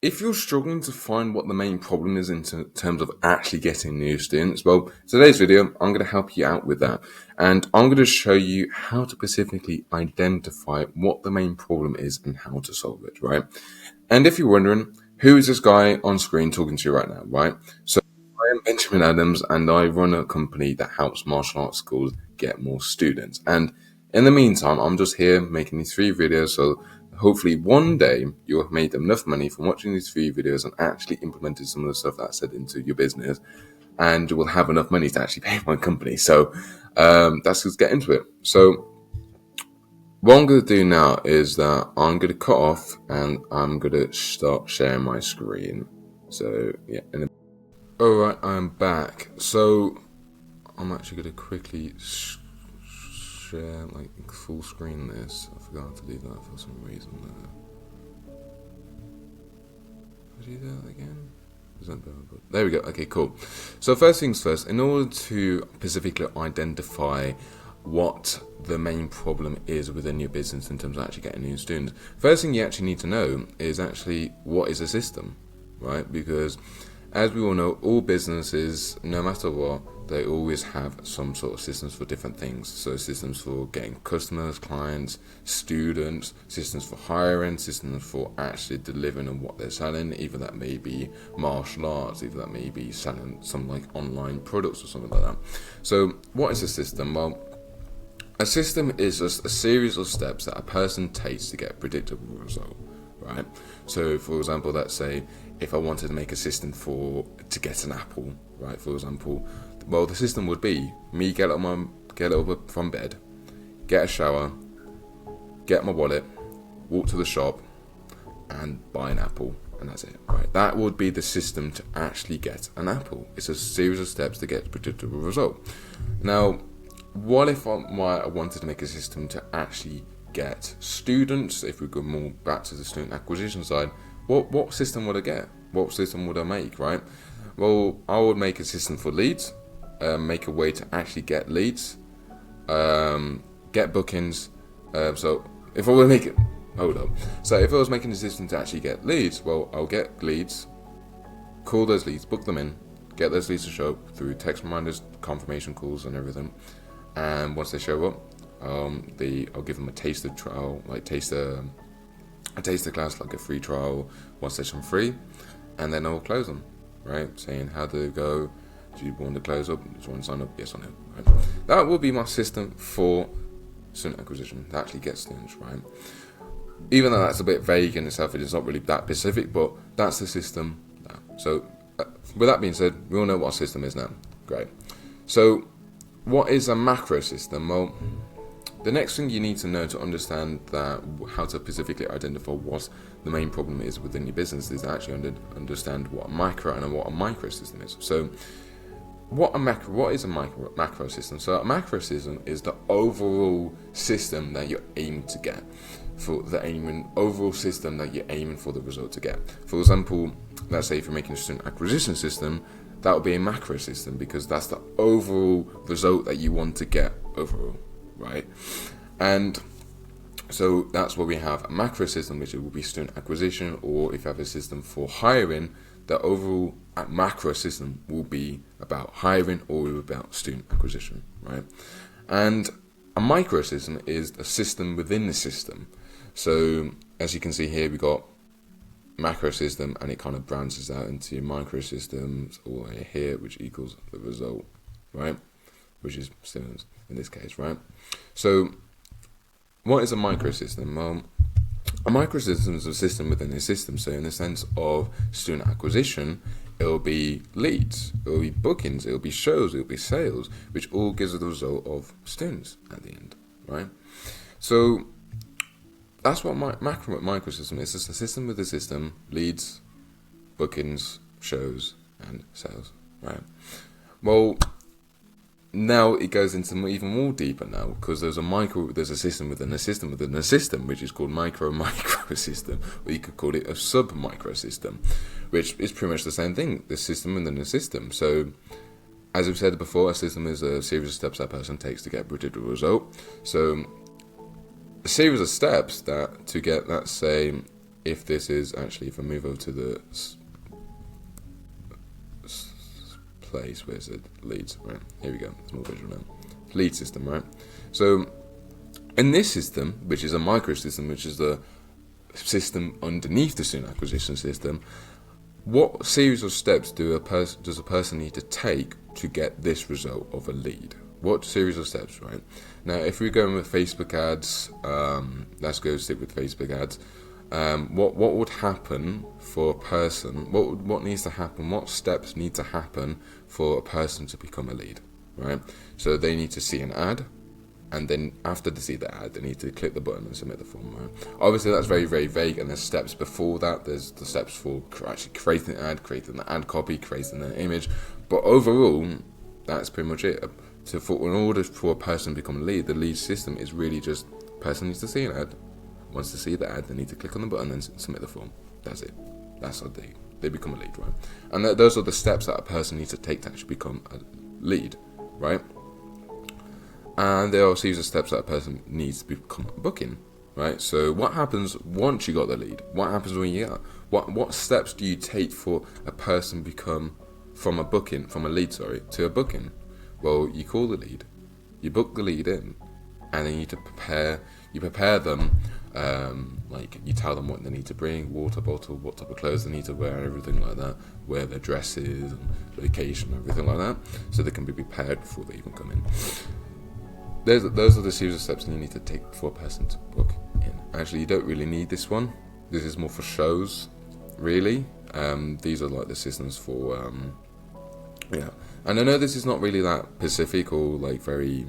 If you're struggling to find what the main problem is in terms of actually getting new students, well, today's video, I'm going to help you out with that. And I'm going to show you how to specifically identify what the main problem is and how to solve it, right? And if you're wondering, who is this guy on screen talking to you right now, right? So I am Benjamin Adams and I run a company that helps martial arts schools get more students. And in the meantime, I'm just here making these 3 videos so hopefully one day you'll have made enough money from watching these 3 videos and actually implemented some of the stuff that I said into your business, and you will have enough money to actually pay my company. So let's get into it. So what I'm going to do now is that I'm going to cut off and I'm going to start sharing my screen. So yeah. Alright, I'm back. So I'm actually going to quickly share like full screen this. I forgot to do that for some reason. Did I do that again? There we go. Okay, cool. So first things first, in order to specifically identify what the main problem is within your business in terms of actually getting new students, first thing you actually need to know is actually what is a system, right? Because as we all know, all businesses, no matter what, they always have some sort of systems for different things. So systems for getting customers, clients, students, systems for hiring, systems for actually delivering on what they're selling. Either that may be martial arts, either that may be selling some like online products or something like that. So what is a system? Well, a system is just a series of steps that a person takes to get a predictable result, right? So for example, let's say if I wanted to make a system to get an apple, right? For example, well, the system would be me get up from bed, get a shower, get my wallet, walk to the shop, and buy an apple, and that's it, right? That would be the system to actually get an apple. It's a series of steps to get a predictable result. Now, what if I wanted to make a system to actually get students? If we go more back to the student acquisition side, what system would I get? What system would I make, right? Well, I would make a system for leads, make a way to actually get leads, get bookings. So if I were to make it, So if I was making a system to actually get leads, well, I'll get leads, call those leads, book them in, get those leads to show up through text reminders, confirmation calls, and everything. And once they show up, I'll give them a taster trial, like a taster class, like a free trial, 1 session free, and then I'll close them, right? Saying how did it go? Do you want to close up? Do you want to sign up? Yes or no? Right? That will be my system for student acquisition to actually get students, right? Even though that's a bit vague in itself, it is not really that specific, but that's the system. So with that being said, we all know what a system is now. Great. So what is a macro system? Well, the next thing you need to know to understand that how to specifically identify what the main problem is within your business is to actually understand what a macro and what a micro system is. So what is a macro system? So a macro system is the overall system that you're aiming to get, overall system that you're aiming for the result to get. For example, let's say if you're making a student acquisition system, that would be a macro system because that's the overall result that you want to get overall, right? And so that's where we have a macro system, which will be student acquisition, or if you have a system for hiring, the overall macro system will be about hiring or about student acquisition, right? And a micro system is a system within the system. So as you can see here, we got macro system, and it kind of branches out into micro systems all the way here, which equals the result, right? Which is students in this case, right? So what is a micro system? Well, a micro system is a system within a system. So in the sense of student acquisition, it will be leads, it will be bookings, it will be shows, it will be sales, which all gives the result of students at the end, right? So that's what micro system is. It's a system with a system, leads, bookings, shows, and sales, right? Well, now it goes into even more deeper now because there's a system within a system within a system, which is called micro system, or you could call it a sub micro system, which is pretty much the same thing, the system within a system. So as I've said before, a system is a series of steps that person takes to get a predictable result. So a series of steps that to get, let's say, if this is actually, if I move over to the place, where's it? Leads, right? Here we go. It's more visual now. Lead system, right? So in this system, which is a micro system, which is the system underneath the student acquisition system, what series of steps does a person need to take to get this result of a lead? What series of steps, right? Now, if we're going with Facebook ads, let's go stick with Facebook ads. What would happen for a person? What needs to happen? What steps need to happen for a person to become a lead, right? So they need to see an ad, and then after they see the ad, they need to click the button and submit the form, right? Obviously, that's very, very vague, and there's steps before that. There's the steps for actually creating the ad, creating the ad copy, creating the image. But overall, that's pretty much it. So in order for a person to become a lead, the lead system is really just person needs to see an ad. Once they see the ad, they need to click on the button and submit the form. That's it. That's how they become a lead, right? And those are the steps that a person needs to take to actually become a lead, right? And there are a series of steps that a person needs to become a booking, right? So what happens once you got the lead? What happens when you get? What steps do you take for a person become from a lead, to a booking? Well, you call the lead, you book the lead in, and then you need to prepare them. Like you tell them what they need to bring, water bottle, what type of clothes they need to wear, everything like that, where their dress is, and location, everything like that, so they can be prepared before they even come in. Those are the series of steps that you need to take for a person to book in. Actually, you don't really need this one. This is more for shows, really. These are like the systems for, yeah. And I know this is not really that specific or like very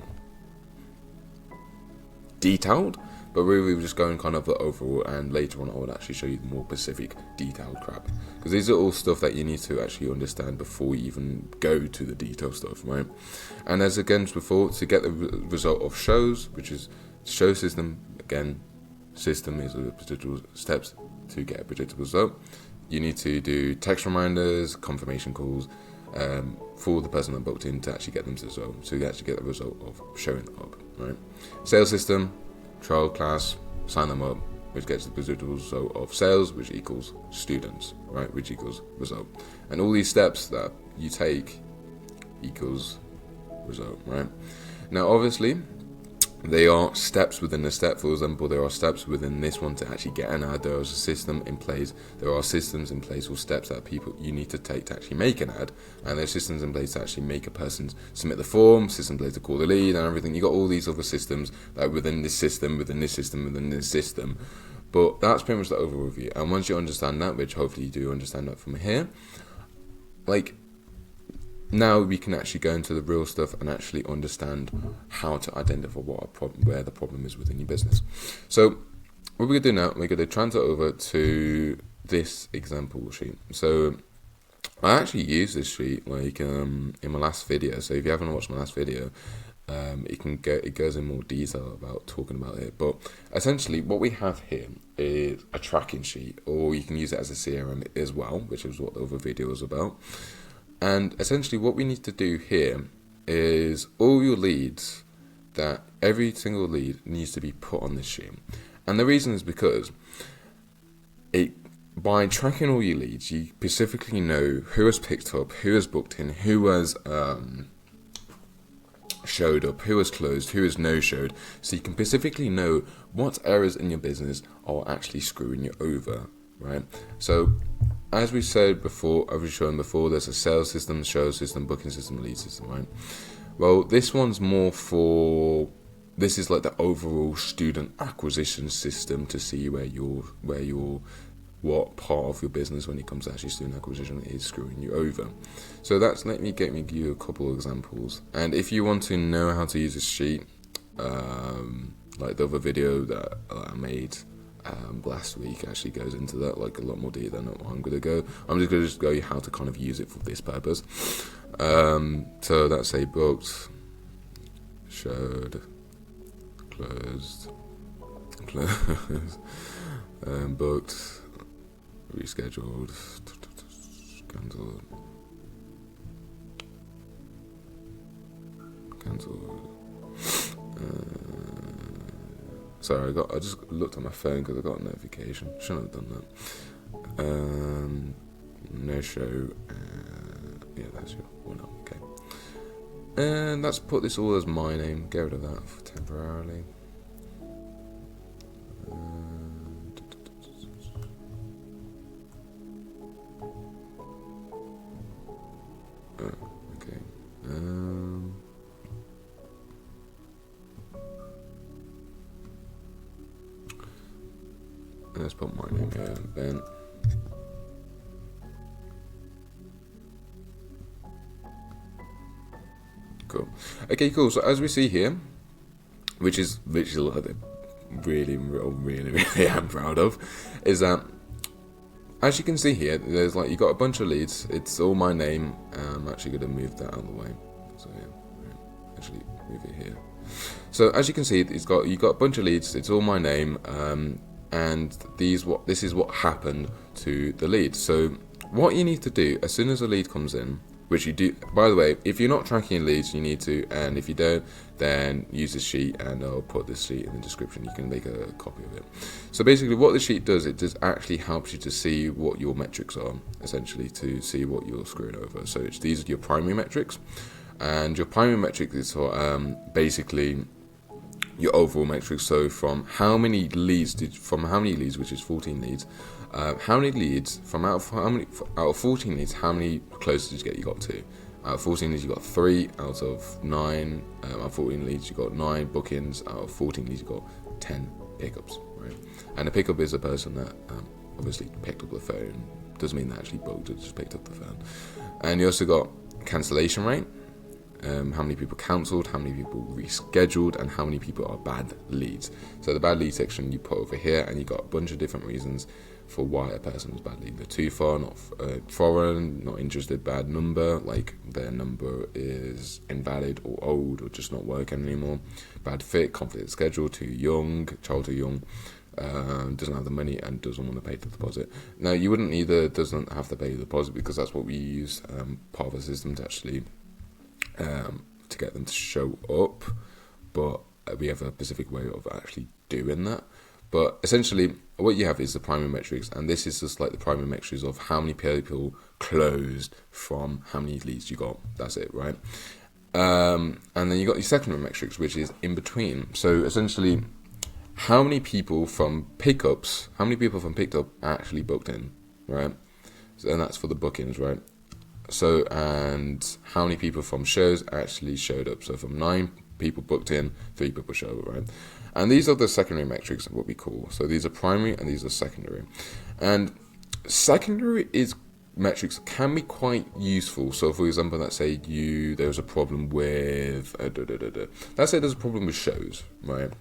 detailed, but we were just going kind of the overall, and later on I would actually show you the more specific detailed crap, because these are all stuff that you need to actually understand before you even go to the detailed stuff, right? And as again before, to get the result of shows, which is show system, again, system is a particular steps to get a predictable result. You need to do text reminders, confirmation calls, for the person that booked in to actually get them to result, so you actually get the result of showing up, right? Sales system, trial class, sign them up, which gets the result of sales, which equals students, right? Which equals result. And all these steps that you take equals result, right? Now, obviously, they are steps within the step. For example, there are steps within this one to actually get an ad. There is a system in place. There are systems in place or steps that you need to take to actually make an ad. And there's systems in place to actually make a person submit the form, systems in place to call the lead and everything. You got all these other systems that are within this system, within this system, within this system. But that's pretty much the overview. And once you understand that, which hopefully you do understand that from here, like, now we can actually go into the real stuff and actually understand how to identify where the problem is within your business. So what we're going to do now, we're going to transfer over to this example sheet. So I actually used this sheet like in my last video. So if you haven't watched my last video, it goes in more detail about talking about it. But essentially what we have here is a tracking sheet, or you can use it as a CRM as well, which is what the other video was about. And essentially what we need to do here is all your leads, that every single lead needs to be put on this sheet. And the reason is because by tracking all your leads, you specifically know who has picked up, who has booked in, who has showed up, who has closed, who has no-showed. So you can specifically know what errors in your business are actually screwing you over, right? So as we said before, as we've shown before, there's a sales system, show system, booking system, lead system, right? Well, this one's more for, this is like the overall student acquisition system to see what part of your business when it comes to actually student acquisition is screwing you over. So let me give you a couple of examples. And if you want to know how to use this sheet, like the other video that I made last week actually goes into that, like a lot more detail than I'm going to go. I'm just going to go you how to kind of use it for this purpose. So that's say booked, showed, closed, booked, rescheduled, cancelled, Sorry, I just looked at my phone because I got a notification. Shouldn't have done that. No show. Yeah, that's your one up. Okay. And let's put this all as my name. Get rid of that for temporarily. Okay. Let's put my name here, Ben. Cool. Okay, cool. So as we see here, which is really, really am proud of, is that as you can see here, there's like you got a bunch of leads. It's all my name. I'm actually going to move that out of the way. So yeah, actually move it here. So as you can see, you've got a bunch of leads. It's all my name, and this is what happened to the lead. So what you need to do as soon as a lead comes in, which you do, by the way, if you're not tracking leads, you need to, and if you don't, then use this sheet, and I'll put this sheet in the description. You can make a copy of it. So basically what the sheet does, it just actually helps you to see what your metrics are, essentially, to see what you're screwing over. So these are your primary metrics, and your primary metric is for basically your overall metrics. So from how many leads, which is 14 leads, how many leads out of 14 leads, how many closes did you get? You got 2. Out of 14 leads, you got 3. Out of 9, out of 14 leads, you got 9 bookings. Out of 14 leads, you got 10 pickups, right? And a pickup is a person that obviously picked up the phone. Doesn't mean they actually booked it, just picked up the phone. And you also got cancellation rate. How many people cancelled, how many people rescheduled, and how many people are bad leads. So the bad lead section you put over here, and you got a bunch of different reasons for why a person is bad lead. They're too far, not foreign, not interested, bad number, like their number is invalid or old or just not working anymore. Bad fit, conflict schedule, too young, child too young, doesn't have the money and doesn't want to pay the deposit. Now you wouldn't either doesn't have to pay the deposit, because that's what we use part of the system to actually to get them to show up, but we have a specific way of actually doing that. But essentially what you have is the primary metrics, and this is just like the primary metrics of how many people closed from how many leads you got. That's it, right? And then you got your secondary metrics, which is in between. So essentially how many people from pickup actually booked in, right? So, and that's for the bookings, right? So, and how many people from shows actually showed up. So from 9 people booked in, 3 people showed up, right? And these are the secondary metrics, what we call. So these are primary and these are secondary. And secondary metrics can be quite useful. So for example, let's say there's a problem with, let's say there's a problem with shows, right?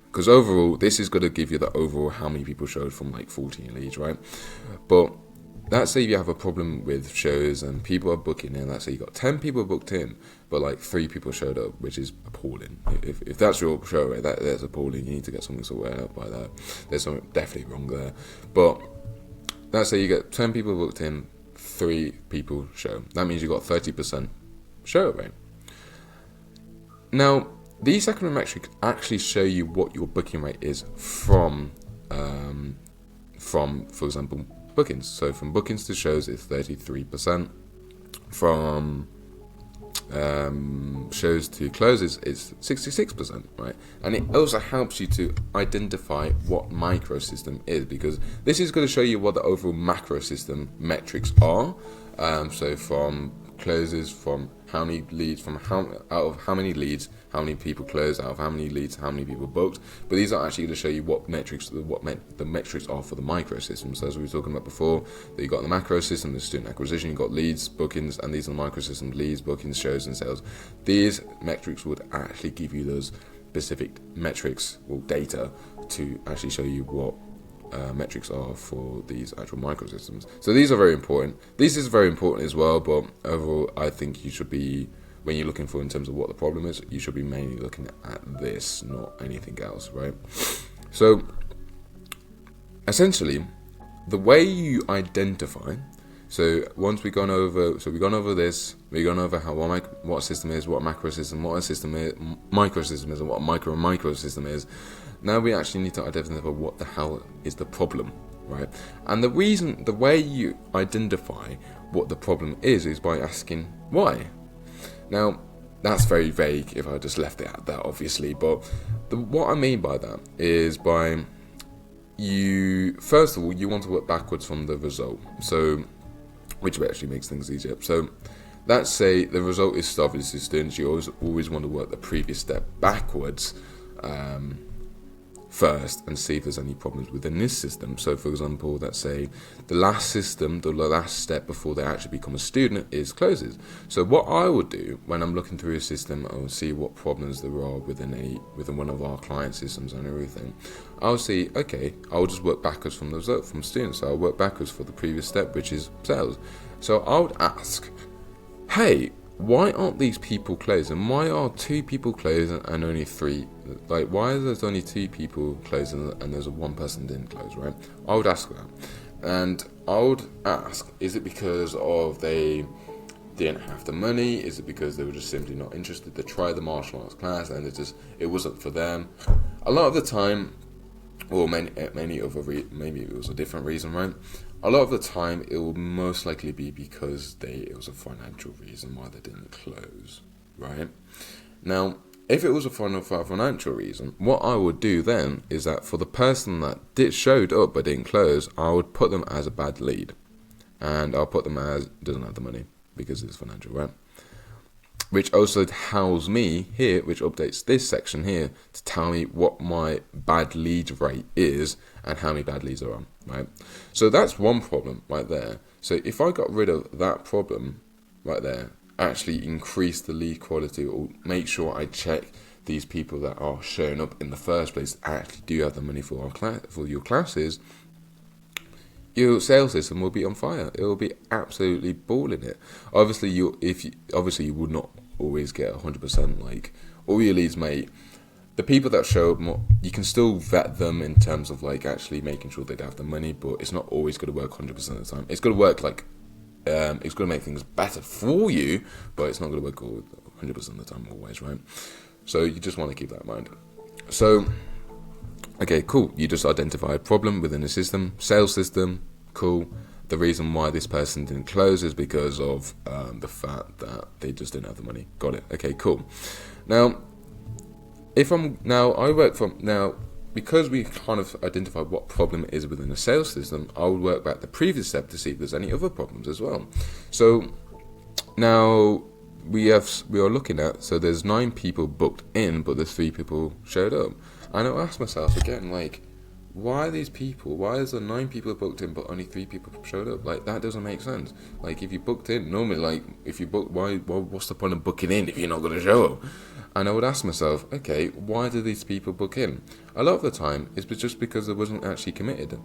Because overall, this is going to give you the overall how many people showed from like 14 leads, right? But let's say you have a problem with shows and people are booking in. Let's say you got 10 people booked in, but like 3 people showed up, which is appalling. If that's your show rate, that's appalling. You need to get something sorted out by that. There's something definitely wrong there. But let's say you get 10 people booked in, 3 people show. That means you got 30% show rate. Now, these secondary metrics actually show you what your booking rate is from, for example, bookings. So from bookings to shows, it's 33%. From shows to closes, it's 66%, right? And it also helps you to identify what micro system is, because this is going to show you what the overall macro system metrics are. So from closes, from how many leads, out of how many leads, how many people closed, out of how many leads, how many people booked. But these are actually going to show you what metrics, the metrics are for the micro system. So as we were talking about before, that you got the macro system, the student acquisition, you got leads, bookings, and these are the micro systems: leads, bookings, shows, and sales. These metrics would actually give you those specific metrics or data to actually show you what metrics are for these actual microsystems. So these are very important. This is very important as well, but overall I think you should be, when you're looking for in terms of what the problem is, you should be mainly looking at this, not anything else, right? So essentially the way you identify, So once we've gone over this, we've gone over how what a system is, what a macro system, what a system is, microsystem is, and what a microsystem is. Now we actually need to identify what the hell is the problem, right? And the way you identify what the problem is by asking why. Now, that's very vague if I just left it at that, obviously, but what I mean by that is first of all, you want to work backwards from the result, so which actually makes things easier. So let's say the result is obviously students, you always want to work the previous step backwards first and see if there's any problems within this system. So for example, let's say the last step before they actually become a student is closes. So what I would do when I'm looking through a system, I will see what problems there are within one of our client systems and everything. I'll see, okay, I'll just work backwards from the result from students. So I'll work backwards for the previous step, which is sales. So I would ask, hey, why aren't these people closing? Why are 2 people closing and only 3? Like, why is there only 2 people closing and there's one person didn't close, right? I would ask that. And I would ask, is it because of they didn't have the money? Is it because they were just simply not interested to try the martial arts class and it wasn't for them? A lot of the time, or maybe it was a different reason, right? A lot of the time, it will most likely be because it was a financial reason why they didn't close, right? Now, if it was a financial reason, what I would do then is that for the person that showed up but didn't close, I would put them as a bad lead. And I'll put them as doesn't have the money because it's financial, right? Which also tells me here, which updates this section here to tell me what my bad lead rate is and how many bad leads are on, right? So that's one problem right there. So if I got rid of that problem right there, actually increase the lead quality or make sure I check these people that are showing up in the first place actually do have the money for your classes, your sales system will be on fire. It will be absolutely balling it. Obviously, you would not always get 100%. Like all your leads, mate. The people that show up more, you can still vet them in terms of like actually making sure they have the money, but it's not always going to work 100% of the time. It's going to work it's going to make things better for you, but it's not going to work 100% of the time always, right? So you just want to keep that in mind. So. Okay, cool. You just identify a problem within the system, sales system, cool. The reason why this person didn't close is because of the fact that they just didn't have the money. Got it. Okay, cool. Now, because we kind of identified what problem is within the sales system, I would work back the previous step to see if there's any other problems as well. So now we are looking at, so there's 9 people booked in, but there's 3 people showed up. And I'll ask myself again, like, why is there 9 people booked in but only 3 people showed up? Like, that doesn't make sense. Like, if you booked in, normally, like, if you book, what's the point of booking in if you're not going to show up? And I would ask myself, okay, why do these people book in? A lot of the time, it's just because they wasn't actually committed.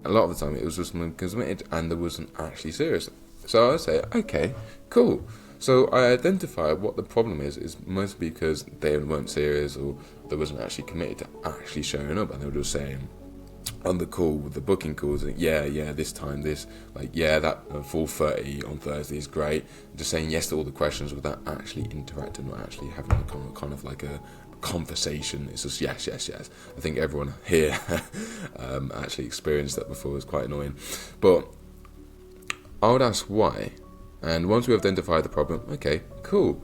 A lot of the time, it was just committed and they wasn't actually serious. So I say, okay, cool. So I identify what the problem is mostly because they weren't serious or they wasn't actually committed to actually showing up, and they were just saying on the call with the booking calls, this time, that 4:30 on Thursday is great. Just saying yes to all the questions without actually interacting or actually having a kind of like a conversation. It's just yes. I think everyone here actually experienced that before. It's quite annoying, but I would ask why. And once we identify the problem, okay, cool.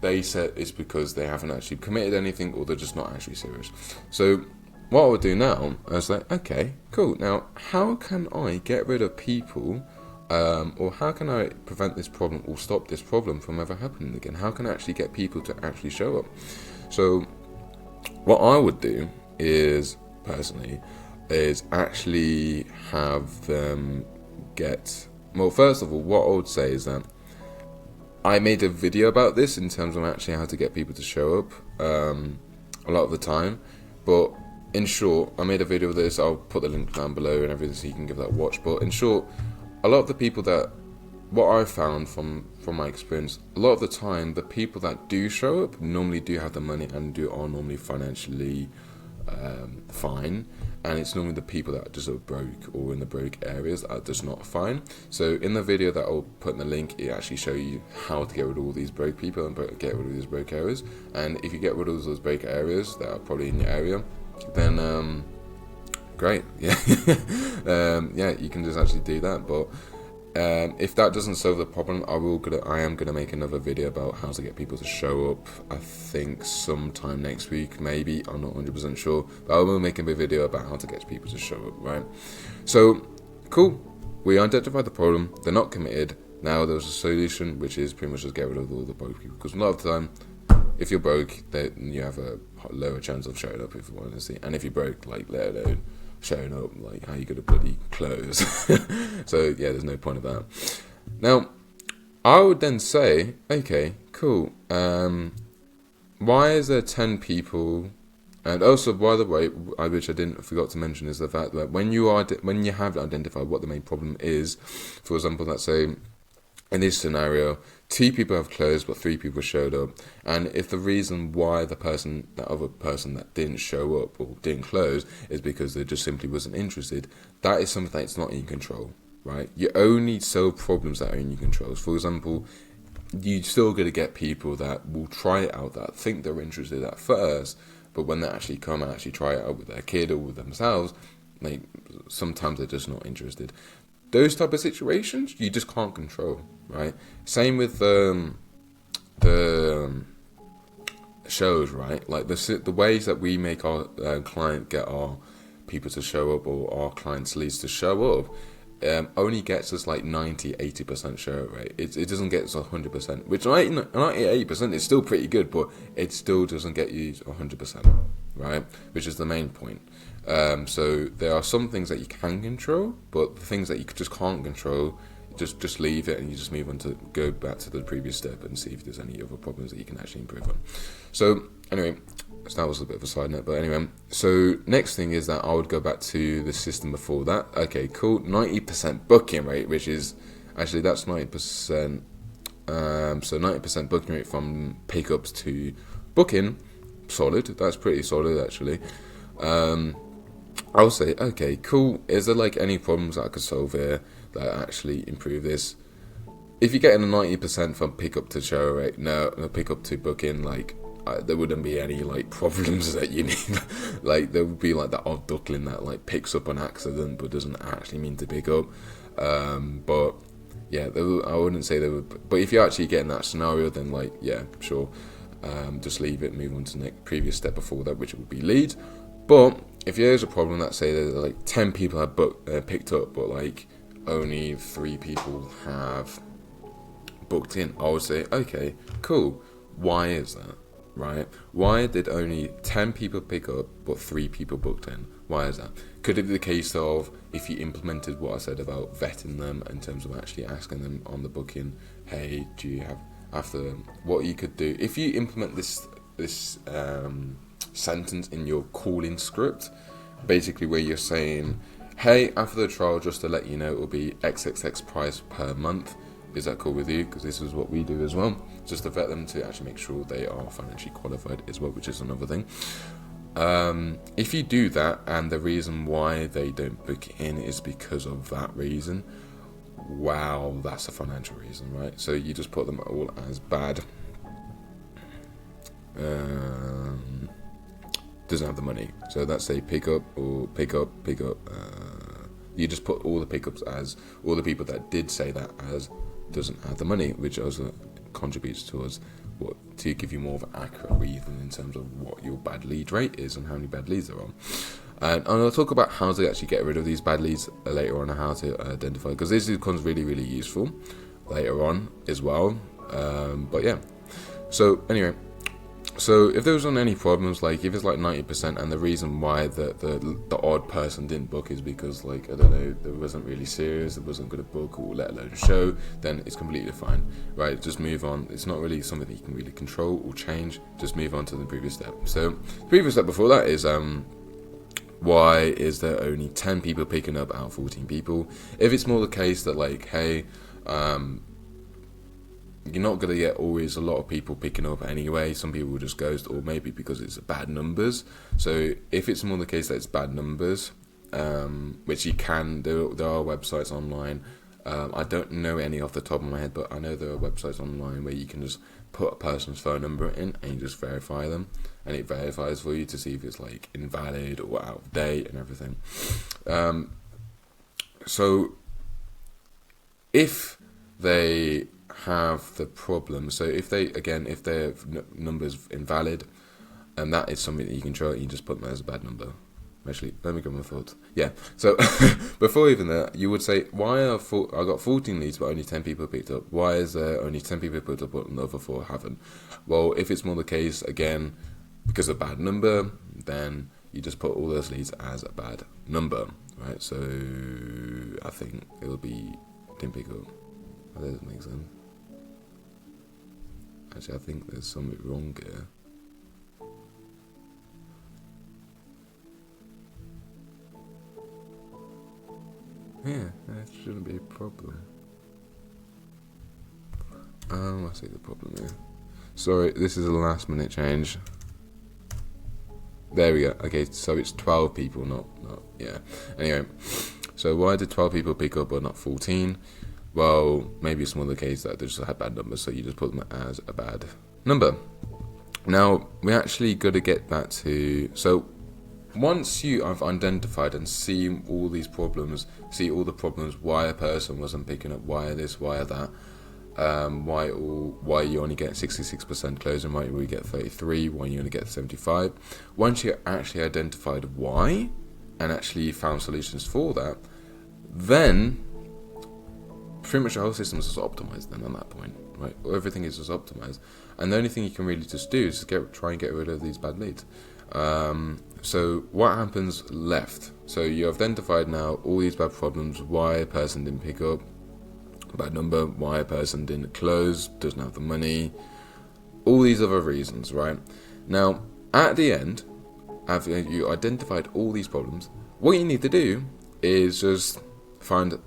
They said it's because they haven't actually committed anything or they're just not actually serious. So what I would do now, I was like, okay, cool. Now, how can I get rid of people or how can I prevent this problem or stop this problem from ever happening again? How can I actually get people to actually show up? So what I would do is, personally, is actually have them get... Well, first of all, what I would say is that I made a video about this in terms of actually how to get people to show up a lot of the time. But in short, I made a video of this. I'll put the link down below and everything so you can give that a watch. But in short, a lot of the people that... What I found from my experience, a lot of the time, the people that do show up normally do have the money and are normally financially fine, and it's normally the people that are just broke or in the broke areas that are just not fine. So in the video that I'll put in the link, it actually show you how to get rid of all these broke people and get rid of these broke areas. And if you get rid of those broke areas that are probably in your area, then great, yeah. Yeah, you can just actually do that. But if that doesn't solve the problem, I am gonna make another video about how to get people to show up. I think sometime next week, maybe. I'm not 100% sure, but I will make a video about how to get people to show up. Right? So cool. We identified the problem. They're not committed. Now there's a solution, which is pretty much just get rid of all the broke people. Because a lot of the time, if you're broke, then you have a lower chance of showing up, if you want to see. And if you're broke, like, let alone showing up, like, how you gonna bloody close? So yeah, there's no point of that. Now, I would then say, okay, cool. Why is there 10 people? And also, by the way, which I forgot to mention, is the fact that when you have identified what the main problem is, for example, let's say in this scenario, 2 people have closed, but 3 people showed up. And if the reason why that other person that didn't show up or didn't close is because they just simply wasn't interested, that is something that's not in your control, right? You only solve problems that are in your control. For example, you're still going to get people that will try it out, that think they're interested at first, but when they actually come and actually try it out with their kid or with themselves, like, sometimes they're just not interested. Those type of situations you just can't control, right? Same with the shows, right? Like the ways that we make our client get our people to show up, or our clients' leads to show up, only gets us like 90-80% show rate. It doesn't get us 100%, which 98% is still pretty good, but it still doesn't get you 100%, right? Which is the main point. So there are some things that you can control, but the things that you just can't control, just leave it, and you just move on to go back to the previous step and see if there's any other problems that you can actually improve on. So anyway, so that was a bit of a side note, but anyway, so next thing is that I would go back to the system before that. Okay, cool. 90% booking rate, which is actually, that's 90%. So 90% booking rate from pickups to booking, solid. That's pretty solid, actually. I'll say, okay, cool. Is there like any problems that I could solve here that actually improve this? If you're getting a 90% from pickup to show rate, no, pickup to booking, like, there wouldn't be any like problems that you need. Like, there would be like that odd duckling that like picks up on accident but doesn't actually mean to pick up. But yeah, I wouldn't say there would. But if you're actually getting that scenario, then like, yeah, sure, just leave it, move on to the next previous step before that, which would be leads. But if there's a problem, let's say that like 10 people have picked up, but like only 3 people have booked in, I would say, okay, cool. Why is that, right? Why did only 10 people pick up, but 3 people booked in? Why is that? Could it be the case of, if you implemented what I said about vetting them in terms of actually asking them on the booking, hey, do you have, after what you could do, if you implement this sentence in your calling script, basically where you're saying, hey, after the trial, just to let you know, it will be XXX price per month. Is that cool with you? Because this is what we do as well, just to vet them to actually make sure they are financially qualified as well, which is another thing. If you do that, and the reason why they don't book in is because of that reason, wow, that's a financial reason, right? So you just put them all as bad. Doesn't have the money. So that's say pick up. You just put all the pickups as, all the people that did say that as, doesn't have the money, which also contributes towards to give you more of an accurate reason in terms of what your bad lead rate is and how many bad leads there are. And I'll talk about how to actually get rid of these bad leads later on, and how to identify, because this becomes really, really useful later on as well. But yeah, so anyway, so if there was any problems, like if it's like 90% and the reason why the odd person didn't book is because, like, I don't know, they wasn't really serious, it wasn't going to book or let alone show, then it's completely fine, right? Just move on. It's not really something that you can really control or change. Just move on to the previous step. So the previous step before that is why is there only 10 people picking up out of 14 people? If it's more the case that, like, hey, you're not going to get always a lot of people picking up anyway. Some people will just ghost, or maybe because it's bad numbers. So if it's more the case that it's bad numbers, which you can, there are websites online. I don't know any off the top of my head, but I know there are websites online where you can just put a person's phone number in and you just verify them, and it verifies for you to see if it's like invalid or out of date and everything. So if they have the problem, so if their number's invalid, and that is something that you can try, you just put them as a bad number. Actually, let me get my thoughts. Yeah, so before even that, you would say, I got 14 leads, but only 10 people picked up. Why is there only 10 people picked up, but another 4 haven't? Well, if it's more the case, again, because of a bad number, then you just put all those leads as a bad number, right? So I think it'll be didn't pick up. That doesn't make sense. Actually, I think there's something wrong here. Yeah, that shouldn't be a problem. I see the problem here. Sorry, this is a last minute change. There we go. Okay, so it's 12 people, not yeah. Anyway, so why did 12 people pick up but not 14? Well, maybe it's more the case that they just had bad numbers, so you just put them as a bad number. Now, we actually got to get back to, so once you have identified and seen all these problems, see all the problems, why a person wasn't picking up, why this, why that, why you only get 66% closing rate, why you get 33, why you only get 75. Once you actually identified why and actually found solutions for that, then pretty much the whole system is just optimized then at that point, right? Everything is just optimized, and the only thing you can really just do is try and get rid of these bad leads. So what happens left? So you identified now all these bad problems, why a person didn't pick up, bad number, why a person didn't close, doesn't have the money, all these other reasons, right? Now, at the end, after you identified all these problems, what you need to do is just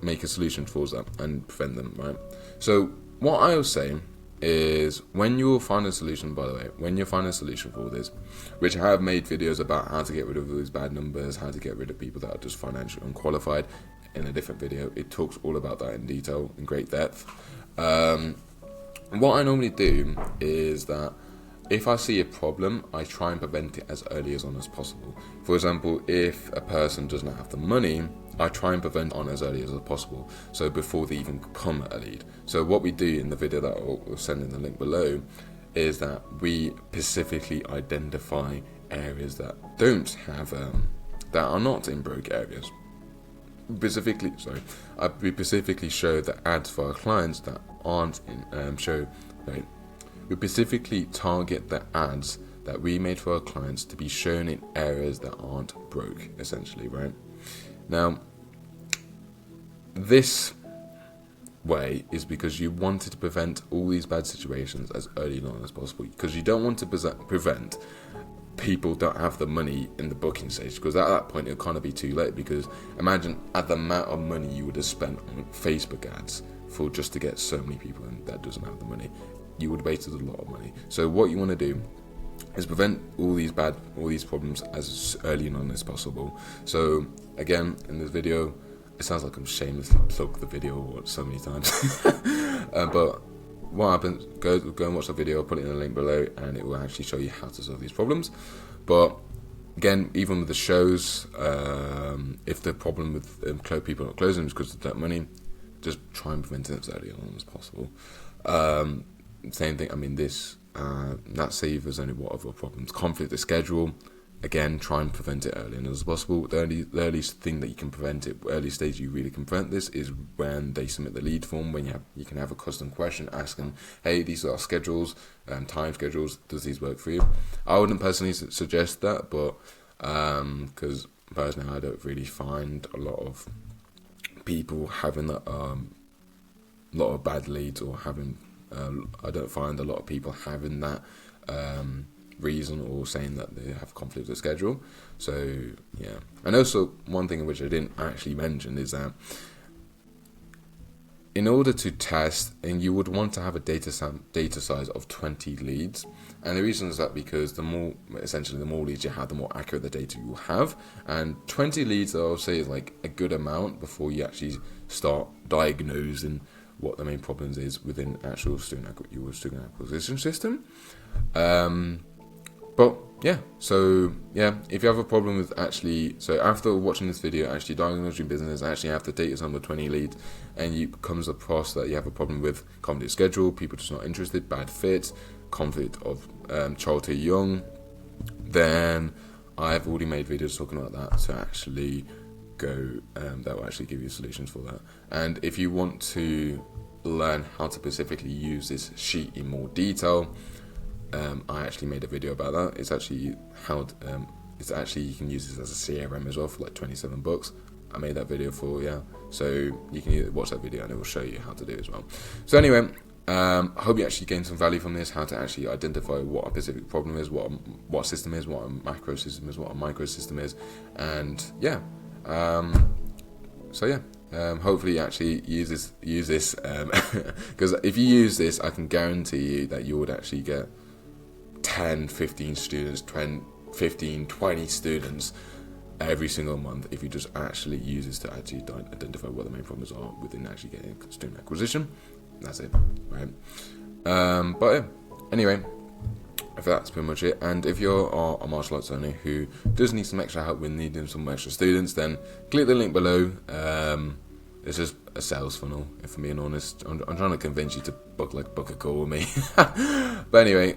make a solution for them and prevent them, right? So what I was saying is, when you find a solution, by the way, when you find a solution for this, which I have made videos about how to get rid of these bad numbers, how to get rid of people that are just financially unqualified in a different video. It talks all about that in detail, in great depth. What I normally do is that if I see a problem, I try and prevent it as early as possible. For example, if a person does not have the money, I try and prevent on as early as possible, so before they even become a lead. So what we do in the video that I'll send in the link below is that we specifically identify areas that don't have, that are not in broke areas. We specifically show the ads for our clients that aren't in, we specifically target the ads that we made for our clients to be shown in areas that aren't broke, essentially, right? Now, this way is because you wanted to prevent all these bad situations as early on as possible, because you don't want to prevent people don't have the money in the booking stage, because at that point it'll kind of be too late. Because imagine at the amount of money you would have spent on Facebook ads for just to get so many people in that doesn't have the money, you would have wasted a lot of money. So what you want to do is prevent all these problems as early on as possible. So again, in this video, it sounds like I'm shamelessly plug the video so many times, but what happens, go and watch the video, I'll put it in the link below, and it will actually show you how to solve these problems. But again, even with the shows, if the problem with people not closing is because of that money, just try and prevent it as early on as possible. Same thing, I mean, that saves any what other problems. Conflict of schedule, again, try and prevent it early as possible. The earliest thing that you can prevent it, early stage you really can prevent this, is when they submit the lead form, when you can have a custom question asking, hey, these are our schedules, time schedules, does these work for you? I wouldn't personally suggest that, but because personally I don't really find a lot of people having a lot of bad leads, or having I don't find a lot of people having that reason or saying that they have conflict of schedule. So yeah, and also one thing which I didn't actually mention is that in order to test, and you would want to have a data size of 20 leads. And the reason is that because the more leads you have, the more accurate the data you will have. And 20 leads, I would say, is like a good amount before you actually start diagnosing what the main problems is within actual student acquisition system. But yeah, so yeah, if you have a problem with after watching this video, actually diagnosing business, actually have the data number 20 leads, and you comes across that you have a problem with conflict schedule, people just not interested, bad fit, conflict of child too young, then I've already made videos talking about that to actually go, that will actually give you solutions for that. And if you want to learn how to specifically use this sheet in more detail, I actually made a video about that. It's actually you can use this as a CRM as well for like $27. I made that video so you can watch that video and it will show you how to do it as well. So anyway, I hope you actually gained some value from this, how to actually identify what a specific problem is, what a system is, what a macro system is, what a micro system is, and yeah. Hopefully you actually use this because if you use this, I can guarantee you that you would actually get 10, 15 students, 15, 20 students every single month if you just actually use this to actually identify what the main problems are within actually getting student acquisition. That's it, right? Anyway, if that's pretty much it. And if you're a martial arts owner who does need some extra help with needing some extra students, then click the link below. It's just a sales funnel, if I'm being honest. I'm trying to convince you to book a call with me. But anyway,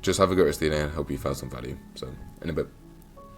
just have a good rest of the day and hope you found some value. So, in a bit.